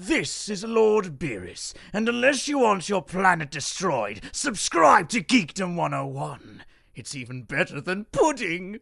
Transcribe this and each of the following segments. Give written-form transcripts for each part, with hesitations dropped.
This is Lord Beerus, and unless you want your planet destroyed, subscribe to Geekdom 101. It's even better than pudding.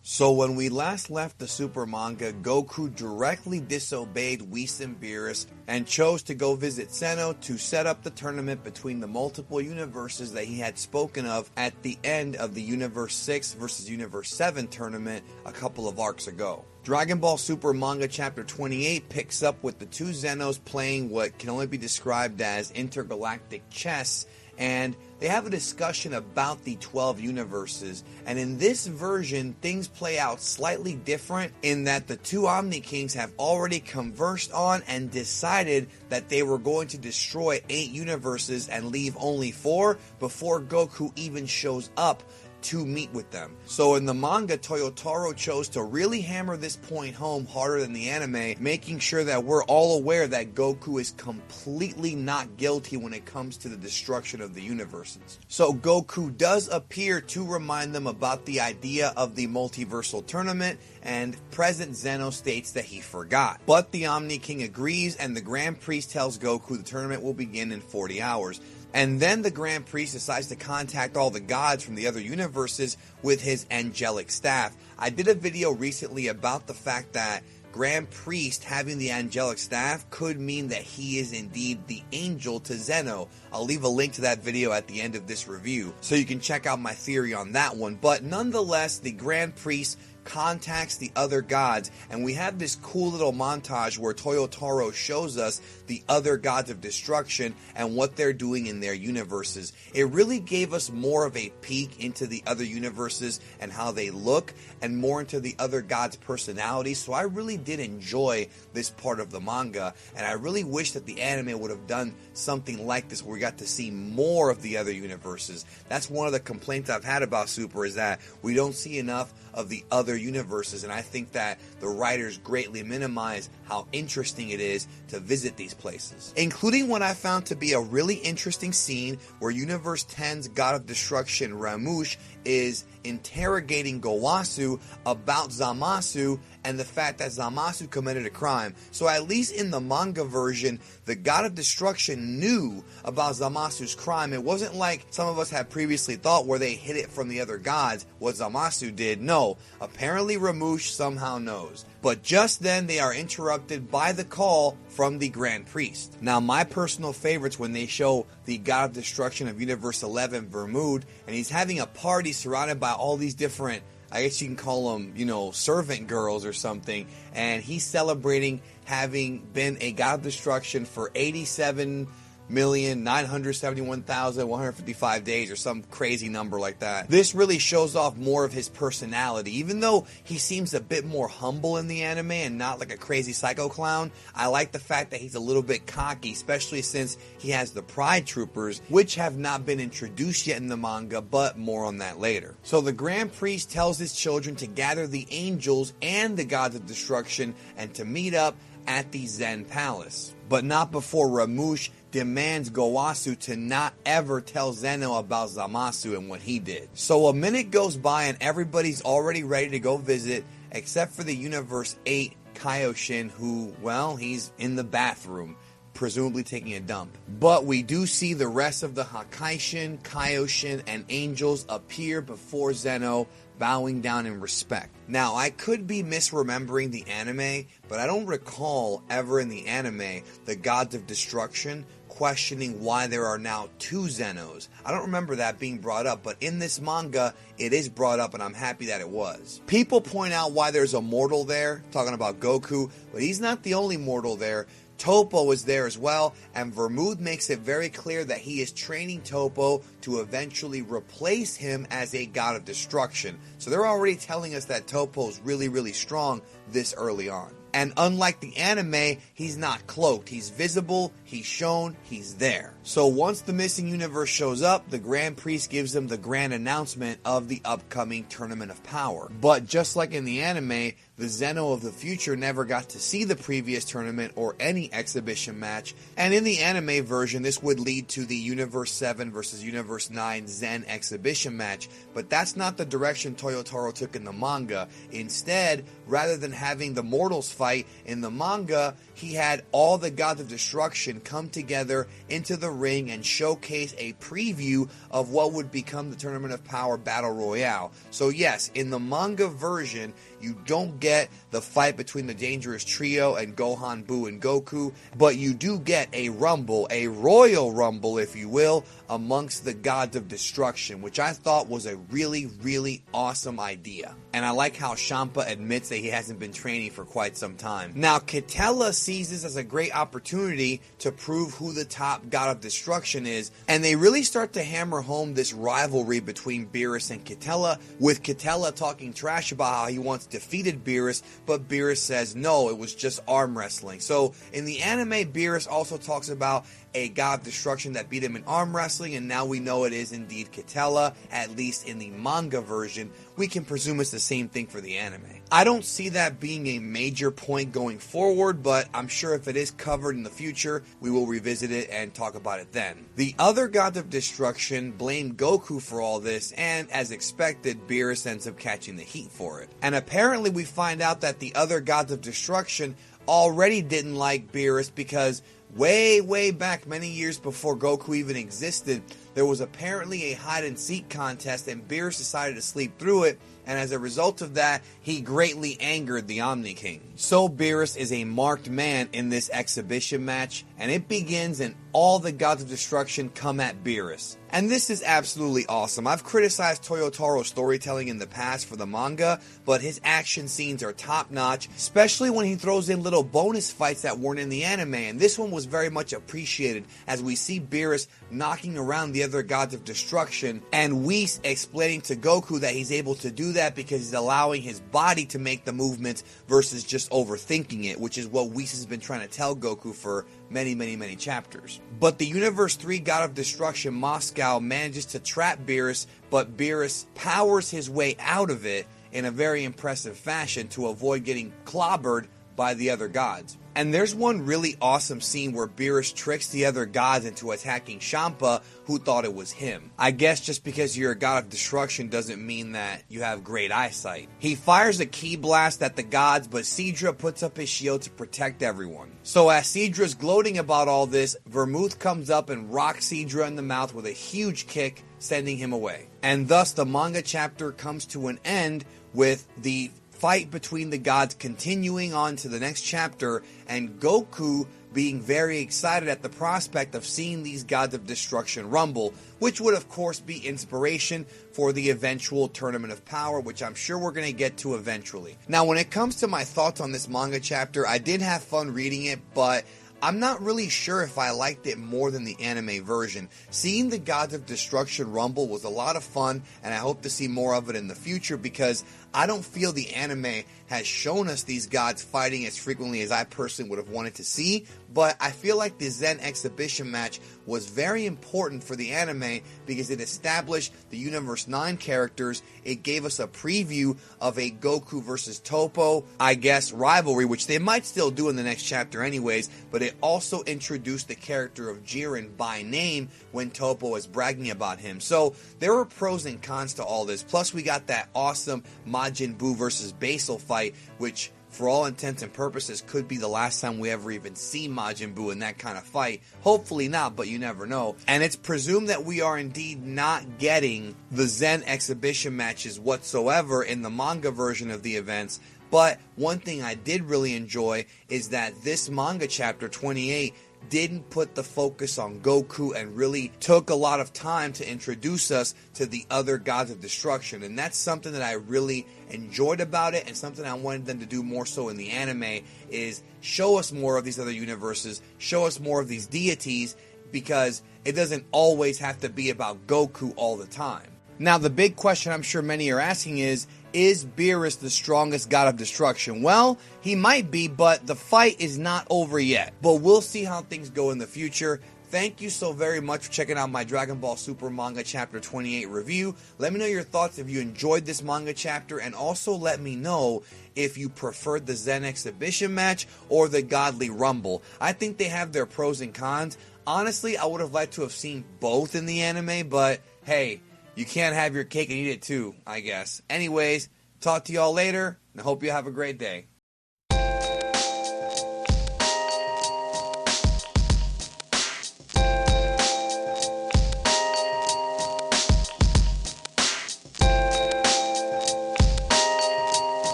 So when we last left the Super manga, Goku directly disobeyed Whis and Beerus and chose to go visit Zeno to set up the tournament between the multiple universes that he had spoken of at the end of the Universe 6 versus Universe 7 tournament a couple of arcs ago. Dragon Ball Super Manga Chapter 28 picks up with the two Zenos playing what can only be described as intergalactic chess, and they have a discussion about the 12 universes. And in this version, things play out slightly different in that the two Omni Kings have already conversed on and decided that they were going to destroy 8 universes and leave only 4 before Goku even shows up to meet with them. So in the manga, Toyotaro chose to really hammer this point home harder than the anime, making sure that we're all aware that Goku is completely not guilty when it comes to the destruction of the universes. So Goku does appear to remind them about the idea of the multiversal tournament, and President Zeno states that he forgot. But the Omni King agrees, and the Grand Priest tells Goku the tournament will begin in 40 hours. And then the Grand Priest decides to contact all the gods from the other universes with his angelic staff. I did a video recently about the fact that Grand Priest having the angelic staff could mean that he is indeed the angel to Zeno. I'll leave a link to that video at the end of this review, so you can check out my theory on that one. But nonetheless, the Grand Priest contacts the other gods, and we have this cool little montage where Toyotaro shows us the other gods of destruction and what they're doing in their universes. It really gave us more of a peek into the other universes and how they look, and more into the other gods' personalities. So I really did enjoy this part of the manga, and I really wish that the anime would have done something like this where we got to see more of the other universes. That's one of the complaints I've had about Super, is that we don't see enough of the other universes, and I think that the writers greatly minimize how interesting it is to visit these places, including what I found to be a really interesting scene where Universe 10's God of Destruction, Ramush, is interrogating Gowasu about Zamasu and the fact that Zamasu committed a crime. So at least in the manga version, the God of Destruction knew about Zamasu's crime. It wasn't like some of us had previously thought where they hid it from the other gods, what Zamasu did. No, apparently Ramush somehow knows. But just then they are interrupted by the call from the Grand Priest. Now, my personal favorites when they show the God of Destruction of Universe 11, Vermouth, and he's having a party surrounded by all these different, I guess you can call them, servant girls or something, and he's celebrating having been a God of Destruction for 87,971,155 days, or some crazy number like that. This really shows off more of his personality. Even though he seems a bit more humble in the anime and not like a crazy psycho clown, I like the fact that he's a little bit cocky, especially since he has the Pride Troopers, which have not been introduced yet in the manga, but more on that later. So the Grand Priest tells his children to gather the angels and the gods of destruction and to meet up at the Zen Palace, but not before Ramush demands Gowasu to not ever tell Zeno about Zamasu and what he did. So a minute goes by and everybody's already ready to go visit, except for the Universe 8 Kaioshin, who, well, he's in the bathroom, presumably taking a dump. But we do see the rest of the Hakaishin, Kaioshin, and angels appear before Zeno, bowing down in respect. Now, I could be misremembering the anime, but I don't recall ever in the anime the gods of destruction questioning why there are now 2 Zenos. I don't remember that being brought up, but in this manga, it is brought up, and I'm happy that it was. People point out why there's a mortal there, talking about Goku, but he's not the only mortal there. Topo is there as well, and Vermouth makes it very clear that he is training Topo to eventually replace him as a god of destruction. So they're already telling us that Topo is really, really strong this early on. And unlike the anime, he's not cloaked. He's visible, he's shown, he's there. So once the missing universe shows up, the Grand Priest gives them the grand announcement of the upcoming Tournament of Power. But just like in the anime, the Zeno of the future never got to see the previous tournament or any exhibition match, and in the anime version this would lead to the Universe 7 versus Universe 9 Zen exhibition match, but that's not the direction Toyotaro took in the manga. Instead, rather than having the mortals fight in the manga, he had all the gods of destruction come together into the ring and showcase a preview of what would become the Tournament of Power Battle Royale. So yes, in the manga version, you don't get the fight between the Dangerous Trio and Gohan, Buu, and Goku, but you do get a rumble, a royal rumble, if you will, amongst the gods of destruction, which I thought was a really, really awesome idea. And I like how Champa admits that he hasn't been training for quite some time. Now, Kitella sees this as a great opportunity to prove who the top god of destruction is, and they really start to hammer home this rivalry between Beerus and Kitella, with Kitella talking trash about how he once defeated Beerus, but Beerus says no, it was just arm wrestling. So in the anime, Beerus also talks about a god of destruction that beat him in arm wrestling, and now we know it is indeed Kitella, at least in the manga version. We can presume it's the same thing for the anime. I don't see that being a major point going forward, but I'm sure if it is covered in the future, we will revisit it and talk about it then. The other gods of destruction blame Goku for all this, and as expected, Beerus ends up catching the heat for it. And apparently we find out that the other gods of destruction already didn't like Beerus because way back, many years before Goku even existed, there was apparently a hide-and-seek contest, and Beerus decided to sleep through it, and as a result of that, he greatly angered the Omni King. So Beerus is a marked man in this exhibition match, and it begins and all the gods of destruction come at Beerus. And this is absolutely awesome. I've criticized Toyotaro's storytelling in the past for the manga, but his action scenes are top-notch, especially when he throws in little bonus fights that weren't in the anime, and this one was very much appreciated as we see Beerus knocking around the other gods of destruction, and Whis explaining to Goku that he's able to do that because he's allowing his body to make the movements versus just overthinking it, which is what Whis has been trying to tell Goku for many chapters. But the Universe 3 God of Destruction, Moscow, manages to trap Beerus, but Beerus powers his way out of it in a very impressive fashion to avoid getting clobbered by the other gods. And there's one really awesome scene where Beerus tricks the other gods into attacking Champa, who thought it was him. I guess just because you're a god of destruction doesn't mean that you have great eyesight. He fires a ki blast at the gods, but Sidra puts up his shield to protect everyone. So as Sidra's gloating about all this, Vermouth comes up and rocks Sidra in the mouth with a huge kick, sending him away. And thus the manga chapter comes to an end with the fight between the gods continuing on to the next chapter, and Goku being very excited at the prospect of seeing these gods of destruction rumble, which would of course be inspiration for the eventual Tournament of Power, which I'm sure we're going to get to eventually. Now, when it comes to my thoughts on this manga chapter, I did have fun reading it, but I'm not really sure if I liked it more than the anime version. Seeing the gods of destruction rumble was a lot of fun, and I hope to see more of it in the future because I don't feel the anime has shown us these gods fighting as frequently as I personally would have wanted to see, but I feel like the Zen exhibition match was very important for the anime because it established the Universe 9 characters. It gave us a preview of a Goku versus Toppo, I guess, rivalry, which they might still do in the next chapter anyways, but it also introduced the character of Jiren by name when Toppo was bragging about him. So there were pros and cons to all this, plus we got that awesome Majin Buu versus Basal fight, which for all intents and purposes could be the last time we ever even see Majin Buu in that kind of fight. Hopefully not, but you never know. And it's presumed that we are indeed not getting the Zen exhibition matches whatsoever in the manga version of the events. But one thing I did really enjoy is that this manga chapter 28 didn't put the focus on Goku and really took a lot of time to introduce us to the other gods of destruction, and that's something that I really enjoyed about it, and something I wanted them to do more so in the anime is show us more of these other universes, show us more of these deities, because it doesn't always have to be about Goku all the time. Now, the big question I'm sure many are asking is Beerus the strongest god of destruction? Well, he might be, but the fight is not over yet. But we'll see how things go in the future. Thank you so very much for checking out my Dragon Ball Super Manga Chapter 28 review. Let me know your thoughts if you enjoyed this manga chapter, and also let me know if you preferred the Zen Exhibition match or the Godly Rumble. I think they have their pros and cons. Honestly, I would have liked to have seen both in the anime, but hey, you can't have your cake and eat it too, I guess. Anyways, talk to y'all later, and I hope you have a great day.